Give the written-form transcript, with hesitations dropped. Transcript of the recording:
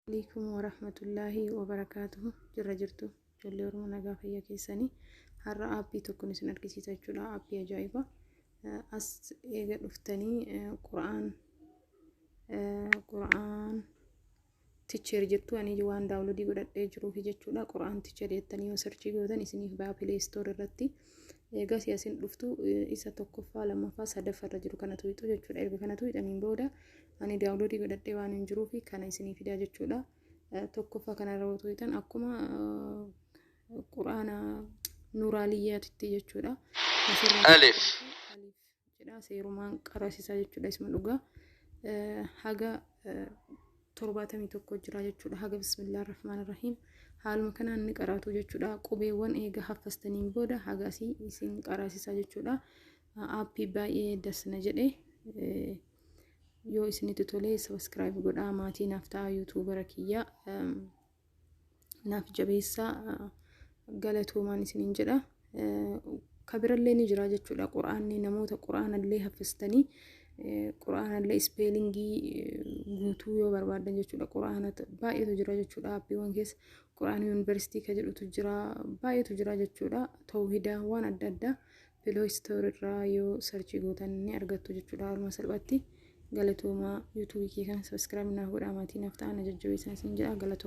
عليكم ورحمة الله وبركاته. جرجرتو جلور مناقا فيا كيساني هرا أبي تكون سنر كيسي تجولا أبي جايبة أس إيجا أفتني قرآن تيشير جرتو أني جوان داولودي قدر أجرو في جتشولا قرآن تيشير يتني وسرچي قودن إسني في بابلي ستور الرتي إيجا سياسين رفتو إسا توقفا لما فاس هدف الرجلو كانت ويتو جتشولا إيجا كانت ويت أمين بودا أني داولودي قدر ديوان انجرو في كان إسني في دا جتشولا توقفا كان روتو يتن أكما قرآن نوراليات تيجتشولا ألف جدا سيرومان قراسيسا جتشولا اسم اللغة حاجة torbatamii tokko jira jechuudha. Haga bismillahir rahmanir rahim haaluma kanaan ni qaraatu jechuudha. Qubeewwan eega haffastaniin booda haga isin qaraasisa jechuudha. Aappii baay'ee dasna jedhe yoo isinitti tole subscribe godhaa. Maatii naaf ta'a yuutuubara kiyya naaf jabeessa galatoomaan isiniin jedha. Kabirallee ni jira jechuudha. Quraanni namoota quraanallee haffastanii quraana illee ispeelingii guutuu yoo barbaadan jechuudha. Quraanata baay'eetu jira jechuudha. Aappiiwwan keessa quraana yuunivarsiitii ka jedhutu jira baay'eetu jira jechuudha. Tawhiidaa waan adda addaa Play Store irraa yoo sarchii gootan ni argattu jechuudha. Haaluma salphaatti galatooma yuutuubii kee kana subscribe naaf godhaa. Maatii naaf ta'a na jajjabeessaa isin jedha. Galatooma.